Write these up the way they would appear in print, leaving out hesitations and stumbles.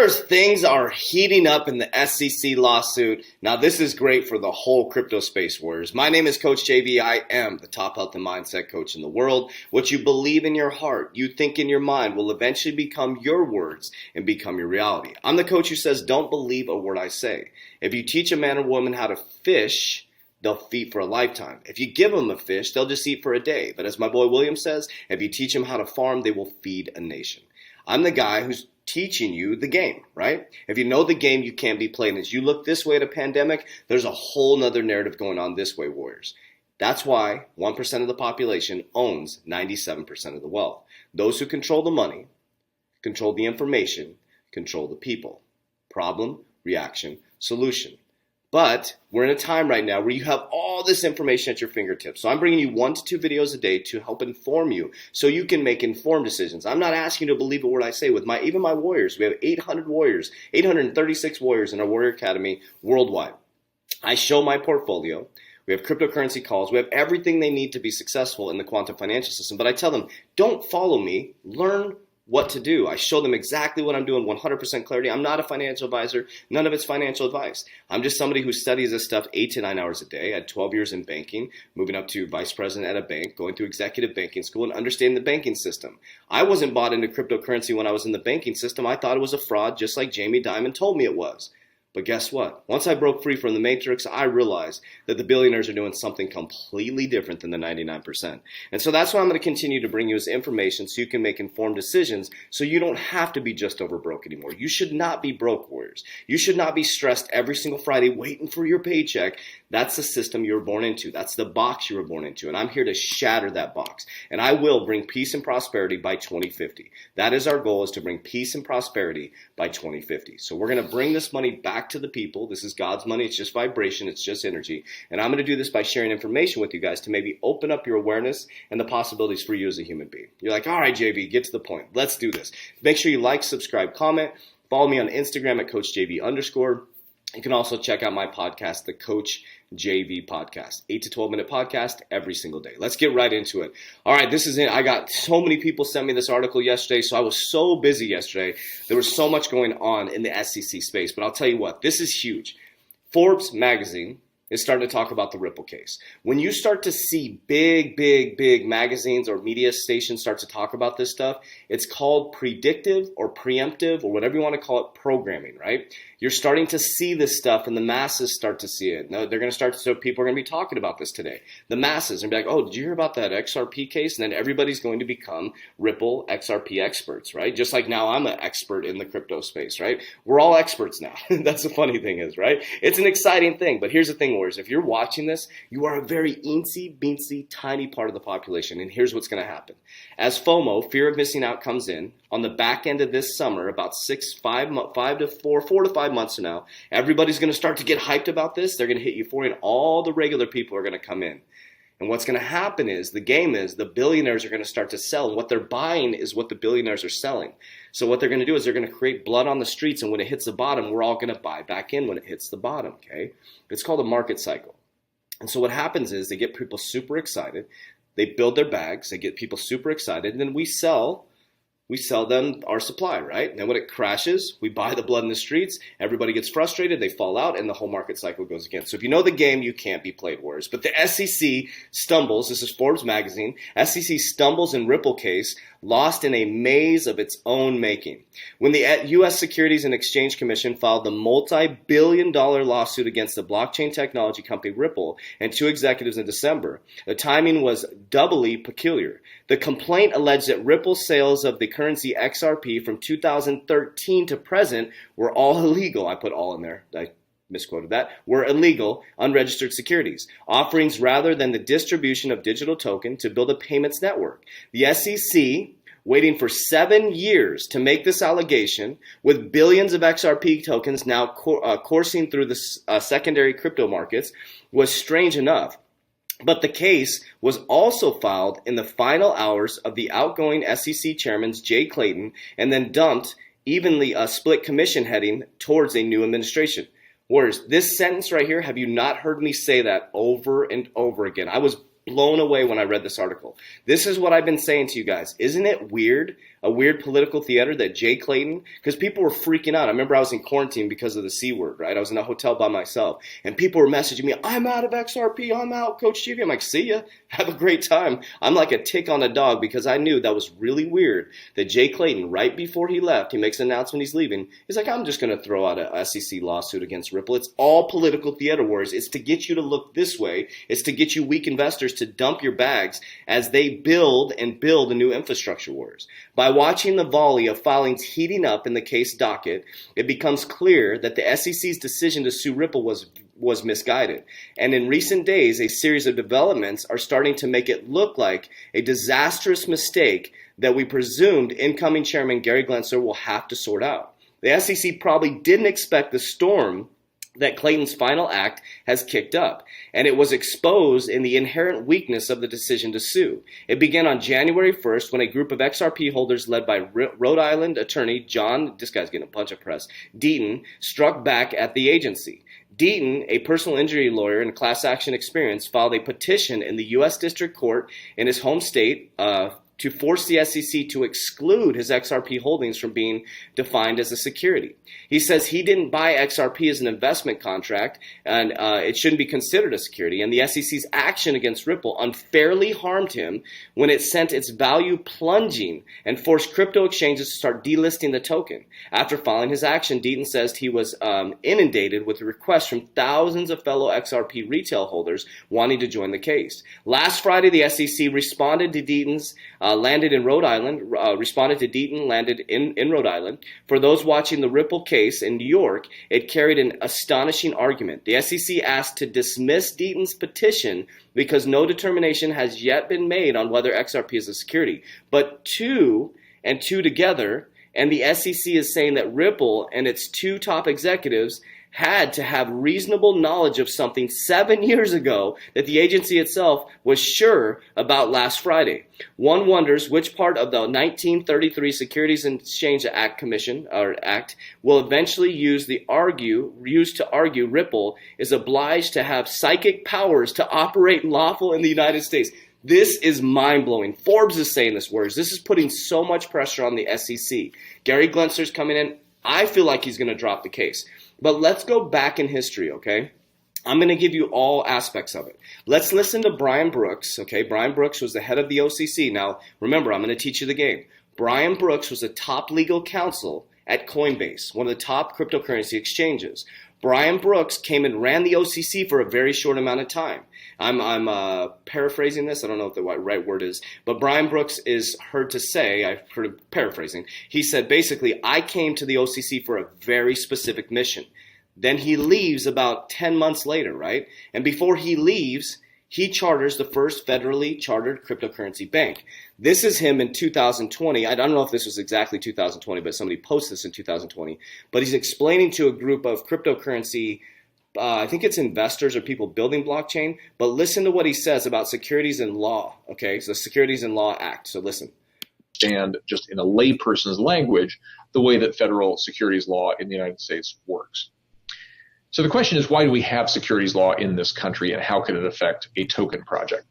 Warriors, things are heating up in the SEC lawsuit. Now, this is great for the whole crypto space, Warriors. My name is Coach JV. I am the top health and mindset coach in the world. What you believe in your heart, you think in your mind, will eventually become your words and become your reality. I'm the coach who says, don't believe a word I say. If you teach a man or woman how to fish, they'll feed for a lifetime. If you give them a fish, they'll just eat for a day. But as my boy William says, if you teach them how to farm, they will feed a nation. I'm the guy who's teaching you the game, right? If you know the game, you can't be playing. As you look this way at a pandemic, there's a whole nother narrative going on this way, Warriors. That's why 1% of the population owns 97% of the wealth. Those who control the money, control the information, control the people. Problem, reaction, solution. But we're in a time right now where you have all this information at your fingertips. So I'm bringing you 1 to 2 videos a day to help inform you so you can make informed decisions. I'm not asking you to believe a word I say. With even my warriors, we have 800 warriors, 836 warriors in our Warrior Academy worldwide. I show my portfolio. We have cryptocurrency calls. We have everything they need to be successful in the quantum financial system. But I tell them, don't follow me. Learn what to do. I show them exactly what I'm doing, 100% clarity. I'm not a financial advisor. None of it's financial advice. I'm just somebody who studies this stuff 8 to 9 hours a day. I had 12 years in banking, moving up to vice president at a bank, going through executive banking school and understanding the banking system. I wasn't bought into cryptocurrency when I was in the banking system. I thought it was a fraud, just like Jamie Dimon told me it was. But guess what? Once I broke free from the matrix, I realized that the billionaires are doing something completely different than the 99%. And so that's why I'm going to continue to bring you as information so you can make informed decisions so you don't have to be just over broke anymore. You should not be broke, Warriors. You should not be stressed every single Friday waiting for your paycheck. That's the system you were born into. That's the box you were born into. And I'm here to shatter that box. And I will bring peace and prosperity by 2050. That is our goal, is to bring peace and prosperity by 2050. So we're going to bring this money back to the people. This is God's money. It's just vibration. It's just energy. And I'm going to do this by sharing information with you guys to maybe open up your awareness and the possibilities for you as a human being. You're like, all right, JV, get to the point. Let's do this. Make sure you like, subscribe, comment. Follow me on Instagram at CoachJV_. You can also check out my podcast, the Coach JV Podcast, 8 to 12 minute podcast every single day. Let's get right into it. All right, this is it. I got so many people send me this article yesterday, so I was so busy yesterday. There was so much going on in the SEC space, but I'll tell you what, this is huge. Forbes magazine is starting to talk about the Ripple case. When you start to see big magazines or media stations start to talk about this stuff, it's called predictive or preemptive or whatever you want to call it, programming, right? You're starting to see this stuff and the masses start to see it. Now, they're going to start to, so people are going to be talking about this today. The masses are going to be like, oh, did you hear about that XRP case? And then everybody's going to become Ripple XRP experts, right? Just like now I'm an expert in the crypto space, right? We're all experts now. That's the funny thing is, right? It's an exciting thing. But here's the thing, Warriors. If you're watching this, you are a very eensy, tiny part of the population. And here's what's going to happen. As FOMO, fear of missing out, comes in, on the back end of this summer, about 4 to 5 months from now, everybody's going to start to get hyped about this. They're going to hit euphoria, and all the regular people are going to come in. And what's going to happen is, the game is, the billionaires are going to start to sell. And what they're buying is what the billionaires are selling. So what they're going to do is they're going to create blood on the streets, and when it hits the bottom, we're all going to buy back in when it hits the bottom, okay? It's called a market cycle. And so what happens is they get people super excited. They build their bags. They get people super excited. And then we sell them our supply, right? And then when it crashes, we buy the blood in the streets. Everybody gets frustrated. They fall out, and the whole market cycle goes again. So if you know the game, you can't be played, Warriors. But the SEC stumbles. This is Forbes magazine. SEC stumbles in Ripple case, lost in a maze of its own making. When the U.S. Securities and Exchange Commission filed the multi-billion-dollar lawsuit against the blockchain technology company Ripple and 2 executives in December, the timing was doubly peculiar. The complaint alleged that Ripple sales of the currency XRP from 2013 to present were all illegal. I put all in there. I misquoted that. Were illegal, unregistered securities, offerings rather than the distribution of digital token to build a payments network. The SEC, waiting for 7 years to make this allegation, with billions of XRP tokens now coursing through the secondary crypto markets, was strange enough. But the case was also filed in the final hours of the outgoing SEC chairman's Jay Clayton, and then dumped evenly a split commission heading towards a new administration. Warriors, this sentence right here, have you not heard me say that over and over again? I was blown away when I read this article. This is what I've been saying to you guys. Isn't it weird a weird political theater that Jay Clayton, because people were freaking out. I remember I was in quarantine because of the C word, right? I was in a hotel by myself, and people were messaging me, I'm out of XRP, I'm out, Coach TV. I'm like, see ya, have a great time. I'm like a tick on a dog because I knew that was really weird that Jay Clayton, right before he left, he makes an announcement he's leaving. He's like, I'm just going to throw out a SEC lawsuit against Ripple. It's all political theater wars. It's to get you to look this way. It's to get you weak investors to dump your bags as they build and build a new infrastructure wars. By watching the volley of filings heating up in the case docket, it becomes clear that the SEC's decision to sue Ripple was misguided. And in recent days, a series of developments are starting to make it look like a disastrous mistake that we presumed incoming chairman Gary Gensler will have to sort out. The SEC probably didn't expect the storm that Clayton's final act has kicked up, and it was exposed in the inherent weakness of the decision to sue. It began on January 1st when a group of XRP holders led by Rhode Island attorney John, this guy's getting a bunch of press, Deaton, struck back at the agency. Deaton, a personal injury lawyer and class action experience, filed a petition in the U.S. District Court in his home state to force the SEC to exclude his XRP holdings from being defined as a security. He says he didn't buy XRP as an investment contract, and it shouldn't be considered a security. And the SEC's action against Ripple unfairly harmed him when it sent its value plunging and forced crypto exchanges to start delisting the token. After filing his action, Deaton says he was inundated with requests from thousands of fellow XRP retail holders wanting to join the case. Last Friday, the SEC responded to Deaton's landed in Rhode Island, responded to Deaton, landed in Rhode Island. For those watching the Ripple case in New York, it carried an astonishing argument. The SEC asked to dismiss Deaton's petition because no determination has yet been made on whether XRP is a security. But two together, and the SEC is saying that Ripple and its two top executives had to have reasonable knowledge of something 7 years ago that the agency itself was sure about last Friday. One wonders which part of the 1933 Securities and Exchange Act will eventually used to argue Ripple is obliged to have psychic powers to operate lawful in the United States. This is mind-blowing. Forbes is saying this words. This is putting so much pressure on the SEC. Gary Gensler's coming in. I feel like he's going to drop the case. But let's go back in history, okay? I'm going to give you all aspects of it. Let's listen to Brian Brooks, okay? Brian Brooks was the head of the OCC. Now, remember, I'm going to teach you the game. Brian Brooks was the top legal counsel at Coinbase, one of the top cryptocurrency exchanges. Brian Brooks came and ran the OCC for a very short amount of time. I'm paraphrasing this. I don't know what the right word is. But Brian Brooks is heard to say, I've heard him paraphrasing, he said basically, I came to the OCC for a very specific mission. Then he leaves about 10 months later, right? And before he leaves, he charters the first federally chartered cryptocurrency bank. This is him in 2020. I don't know if this was exactly 2020, but somebody posted this in 2020. But he's explaining to a group of cryptocurrency I think it's investors or people building blockchain, but listen to what he says about securities and law, okay? So Securities and Law Act, so listen. And just in a layperson's language, the way that federal securities law in the United States works. So the question is, why do we have securities law in this country, and how can it affect a token project?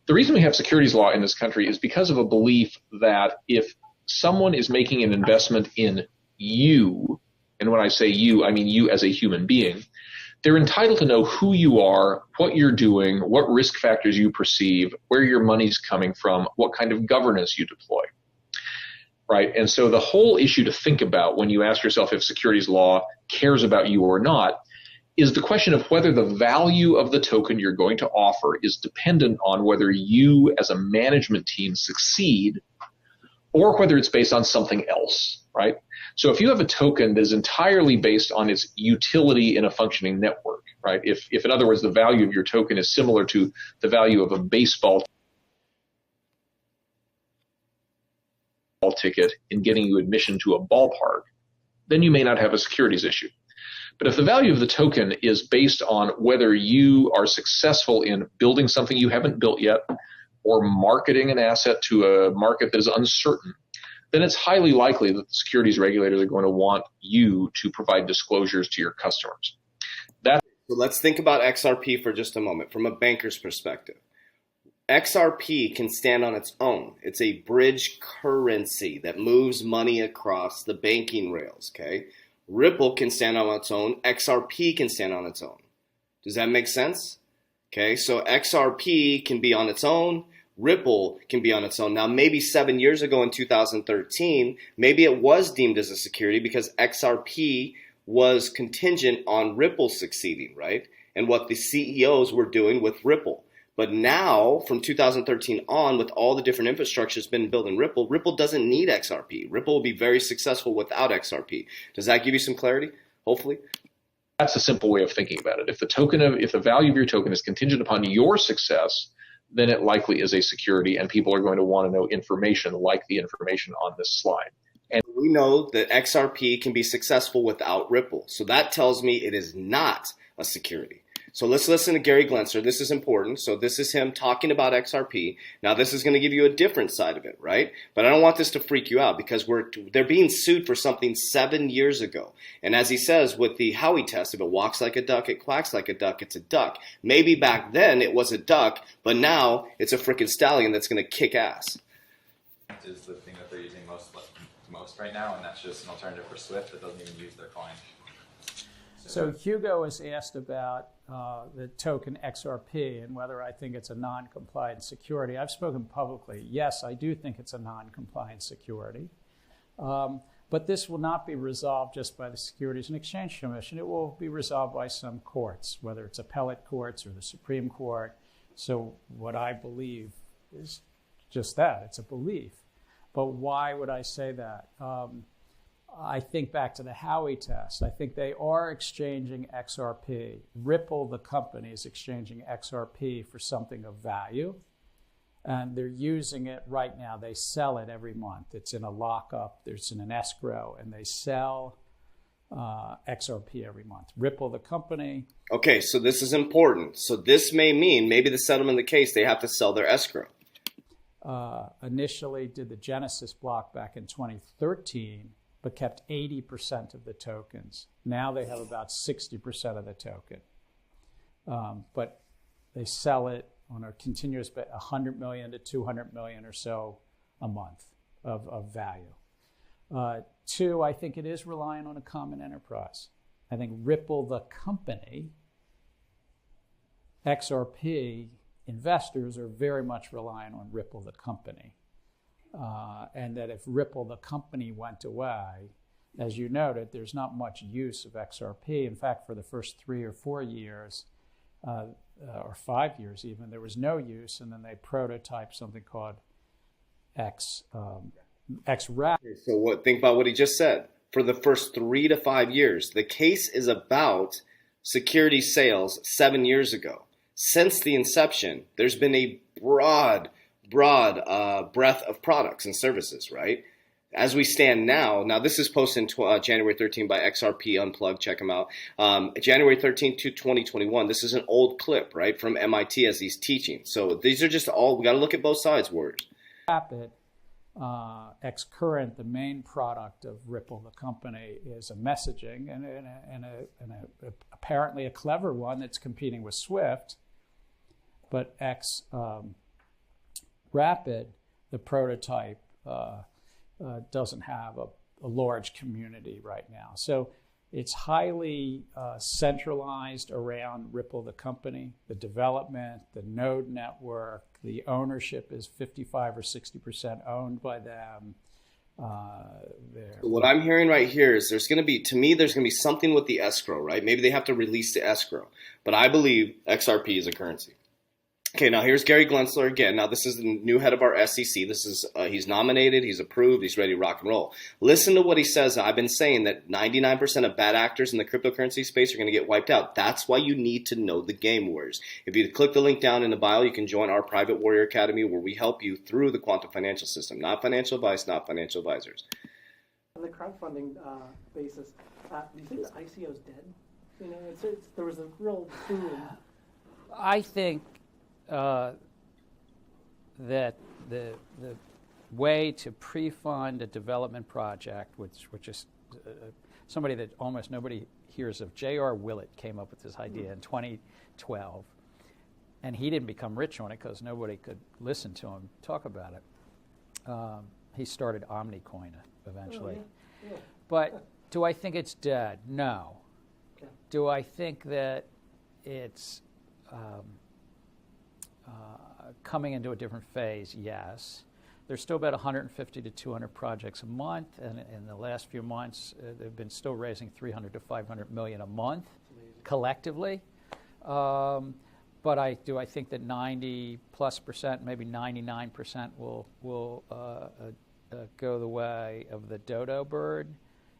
The reason we have securities law in this country is because of a belief that if someone is making an investment in you, and when I say you, I mean you as a human being, they're entitled to know who you are, what you're doing, what risk factors you perceive, where your money's coming from, what kind of governance you deploy, right? And so the whole issue to think about when you ask yourself if securities law cares about you or not is the question of whether the value of the token you're going to offer is dependent on whether you as a management team succeed or whether it's based on something else, right? So if you have a token that is entirely based on its utility in a functioning network, right? If in other words, the value of your token is similar to the value of a baseball ticket in getting you admission to a ballpark, then you may not have a securities issue. But if the value of the token is based on whether you are successful in building something you haven't built yet or marketing an asset to a market that is uncertain, then it's highly likely that the securities regulators are going to want you to provide disclosures to your customers. So let's think about XRP for just a moment from a banker's perspective. XRP can stand on its own. It's a bridge currency that moves money across the banking rails, okay? Ripple can stand on its own. XRP can stand on its own. Does that make sense? Okay, so XRP can be on its own. Ripple can be on its own. Now, maybe 7 years ago in 2013, maybe it was deemed as a security because XRP was contingent on Ripple succeeding, right? And what the CEOs were doing with Ripple. But now, from 2013 on, with all the different infrastructures been built in Ripple, Ripple doesn't need XRP. Ripple will be very successful without XRP. Does that give you some clarity, hopefully? That's a simple way of thinking about it. If the value of your token is contingent upon your success, then it likely is a security, and people are going to want to know information like the information on this slide. And we know that XRP can be successful without Ripple. So that tells me it is not a security. So let's listen to Gary Gensler. This is important. So this is him talking about XRP. Now this is going to give you a different side of it, right? But I don't want this to freak you out because they're being sued for something 7 years ago. And as he says with the Howey test, if it walks like a duck, it quacks like a duck, it's a duck. Maybe back then it was a duck, but now it's a freaking stallion that's going to kick ass. Is the thing that they're using most right now, and that's just an alternative for Swift that doesn't even use their coin. So Hugo was asked about the token XRP and whether I think it's a non-compliant security. I've spoken publicly. Yes, I do think it's a non-compliant security. But this will not be resolved just by the Securities and Exchange Commission. It will be resolved by some courts, whether it's appellate courts or the Supreme Court. So what I believe is just that. It's a belief. But why would I say that? I think back to the Howey test. I think they are exchanging XRP. Ripple, the company, is exchanging XRP for something of value. And they're using it right now. They sell it every month. It's in a lockup. It's in an escrow. And they sell XRP every month. Ripple, the company. Okay, so this is important. So this may mean maybe the settlement of the case, they have to sell their escrow. Initially did the Genesis block back in 2013, but kept 80% of the tokens. Now they have about 60% of the token. But they sell it on a continuous, 100 million to 200 million or so a month of value. Two, I think it is relying on a common enterprise. I think Ripple, the company, XRP investors are very much relying on Ripple, the company. And that if Ripple, the company, went away, as you noted, there's not much use of XRP. In fact, for the first 3 or 4 years, or 5 years even, there was no use, and then they prototyped something called XRAP. So think about what he just said. For the first 3 to 5 years, the case is about security sales 7 years ago. Since the inception, there's been a broad breadth of products and services, right? As we stand now this is posted January 13 by XRP Unplugged, check them out. January 13th to 2021, this is an old clip, right, from MIT as he's teaching. So these are just all, we got to look at both sides, words. Rapid, Xcurrent, the main product of Ripple, the company, is a messaging and apparently a clever one that's competing with Swift. But Rapid, the prototype, doesn't have a large community right now. So it's highly centralized around Ripple, the company, the development, the node network, the ownership is 55 or 60% owned by them. What I'm hearing right here is there's going to be something with the escrow, right? Maybe they have to release the escrow. But I believe XRP is a currency. Okay, now here's Gary Gensler again. Now this is the new head of our SEC. This is he's nominated, he's approved, he's ready to rock and roll. Listen to what he says. I've been saying that 99% of bad actors in the cryptocurrency space are going to get wiped out. That's why you need to know the game, warriors. If you click the link down in the bio, you can join our private warrior academy where we help you through the quantum financial system. Not financial advice, not financial advisors. On the crowdfunding basis, do you think the ICO is dead? You know, there was a real boom. I think that the way to pre-fund a development project, which is somebody that almost nobody hears of, J.R. Willett came up with this idea in 2012. and he didn't become rich on it because nobody could listen to him talk about it. He started Omnicoin eventually. Oh, yeah. But do I think it's dead? No. Okay. Do I think that it's coming into a different phase? Yes. There's still about 150 to 200 projects a month, and in the last few months, they've been still raising 300 to 500 million a month collectively. But I think that 90+%, maybe 99% will go the way of the dodo bird.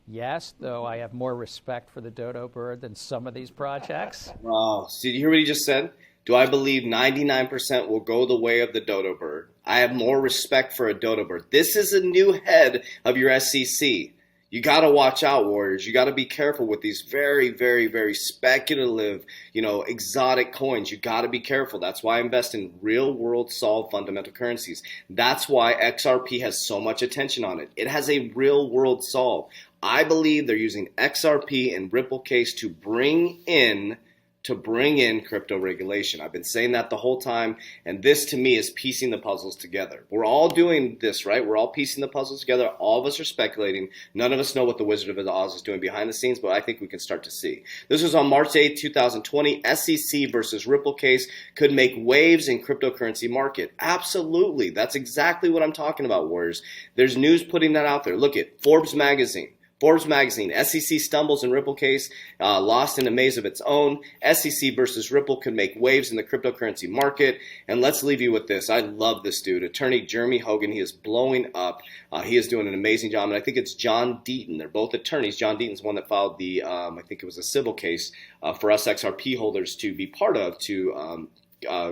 Yes, though I have more respect for the dodo bird than some of these projects. Wow. So did you hear what he just said? Do I believe 99% will go the way of the dodo bird? I have more respect for a dodo bird. This is a new head of your SEC. You got to watch out, Warriors. You got to be careful with these very, very, very speculative, exotic coins. You got to be careful. That's why I invest in real world solved fundamental currencies. That's why XRP has so much attention on it. It has a real world solve. I believe they're using XRP and Ripple case to bring in crypto regulation. I've been saying that the whole time, and this to me is piecing the puzzles together. We're all doing this, right? We're all piecing the puzzles together. All of us are speculating. None of us know what the Wizard of Oz is doing behind the scenes, but I think we can start to see. This was on March 8th, 2020. SEC versus Ripple case could make waves in cryptocurrency market. Absolutely. That's exactly what I'm talking about, Warriors. There's news putting that out there. Look at Forbes magazine. SEC stumbles in Ripple case, lost in a maze of its own. SEC versus Ripple could make waves in the cryptocurrency market. And let's leave you with this. I love this dude. Attorney Jeremy Hogan. He is blowing up. He is doing an amazing job. And I think it's John Deaton. They're both attorneys. John Deaton's one that filed the, I think it was a civil case for us XRP holders to be part of to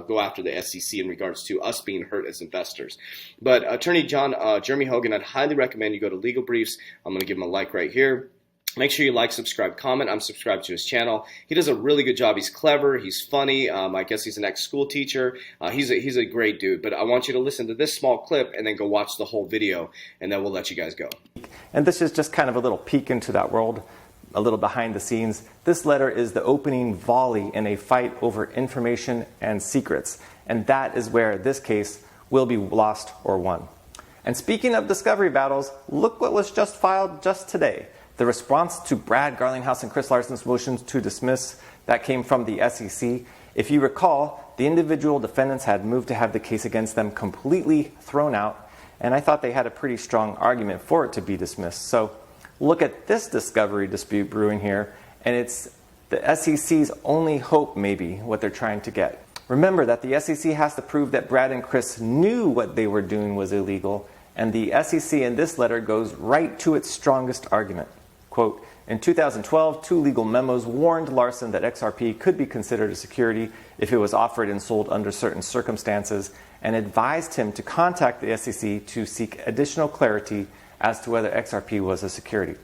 go after the SEC in regards to us being hurt as investors. But Attorney Jeremy Hogan, I'd highly recommend you go to Legal Briefs. I'm going to give him a like right here. Make sure you like, subscribe, comment. I'm subscribed to his channel. He does a really good job. He's clever. He's funny. I guess he's an ex-school teacher. He's a great dude. But I want you to listen to this small clip and then go watch the whole video, and then we'll let you guys go. And this is just kind of a little peek into that world, a little behind the scenes. This letter is the opening volley in a fight over information and secrets. And that is where this case will be lost or won. And speaking of discovery battles, look what was just filed just today. The response to Brad Garlinghouse and Chris Larson's motions to dismiss that came from the SEC. If you recall, the individual defendants had moved to have the case against them completely thrown out. And I thought they had a pretty strong argument for it to be dismissed. So look at this discovery dispute brewing here, and it's the SEC's only hope, maybe, what they're trying to get. Remember that the SEC has to prove that Brad and Chris knew what they were doing was illegal, and the SEC in this letter goes right to its strongest argument. Quote, in 2012, 2 legal memos warned Larson that XRP could be considered a security if it was offered and sold under certain circumstances, and advised him to contact the SEC to seek additional clarity as to whether XRP was a security.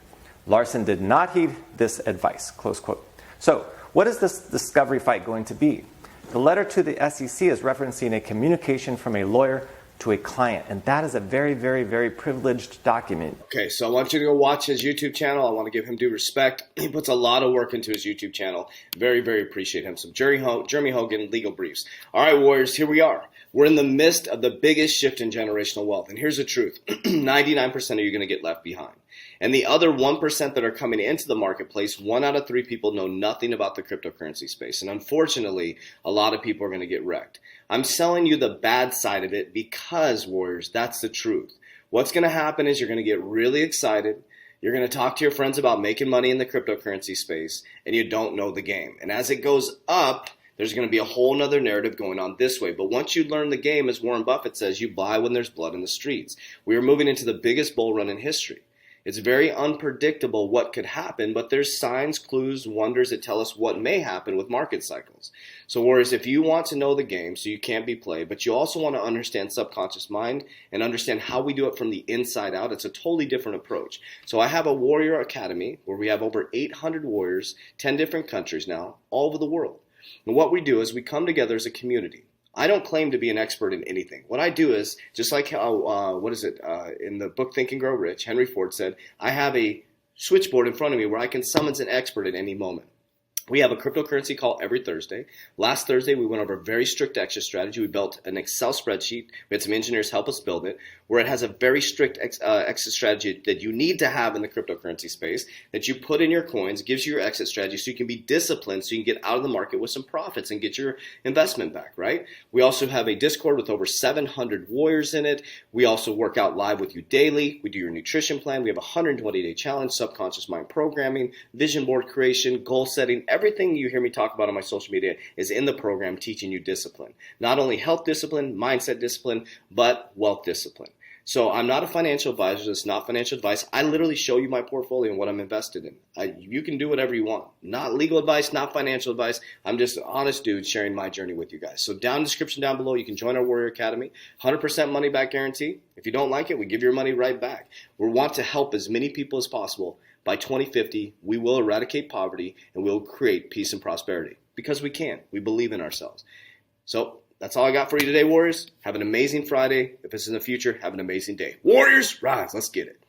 Larson did not heed this advice, close quote. So, what is this discovery fight going to be? The letter to the SEC is referencing a communication from a lawyer to a client, and that is a very, very, very privileged document. Okay, so I want you to go watch his YouTube channel. I want to give him due respect. He puts a lot of work into his YouTube channel. Very, very appreciate him. So Jeremy Hogan, Legal Briefs. All right, Warriors, here we are. We're in the midst of the biggest shift in generational wealth. And here's the truth. 99% of you are going to get left behind. And the other 1% that are coming into the marketplace, 1 out of 3 people know nothing about the cryptocurrency space. And unfortunately, a lot of people are going to get wrecked. I'm selling you the bad side of it because, Warriors, that's the truth. What's going to happen is you're going to get really excited. You're going to talk to your friends about making money in the cryptocurrency space, and you don't know the game. And as it goes up, there's going to be a whole nother narrative going on this way. But once you learn the game, as Warren Buffett says, you buy when there's blood in the streets. We are moving into the biggest bull run in history. It's very unpredictable what could happen, but there's signs, clues, wonders that tell us what may happen with market cycles. So Warriors, if you want to know the game so you can't be played, but you also want to understand subconscious mind and understand how we do it from the inside out, it's a totally different approach. So I have a Warrior Academy where we have over 800 warriors, 10 different countries now, all over the world. And what we do is we come together as a community. I don't claim to be an expert in anything. What I do is, just like how, in the book Think and Grow Rich, Henry Ford said, I have a switchboard in front of me where I can summon an expert at any moment. We have a cryptocurrency call every Thursday. Last Thursday, we went over a very strict exit strategy. We built an Excel spreadsheet. We had some engineers help us build it, where it has a very strict exit strategy that you need to have in the cryptocurrency space, that you put in your coins, gives you your exit strategy so you can be disciplined, so you can get out of the market with some profits and get your investment back, right? We also have a Discord with over 700 warriors in it. We also work out live with you daily. We do your nutrition plan. We have a 120-day challenge, subconscious mind programming, vision board creation, goal setting. Everything you hear me talk about on my social media is in the program teaching you discipline. Not only health discipline, mindset discipline, but wealth discipline. So I'm not a financial advisor. It's not financial advice. I literally show you my portfolio and what I'm invested in. You can do whatever you want. Not legal advice, not financial advice. I'm just an honest dude sharing my journey with you guys. So down in the description down below, you can join our Warrior Academy. 100% money back guarantee. If you don't like it, we give your money right back. We want to help as many people as possible. By 2050, we will eradicate poverty and we'll create peace and prosperity because we can. We believe in ourselves. So that's all I got for you today, Warriors. Have an amazing Friday. If this is in the future, have an amazing day. Warriors, rise. Let's get it.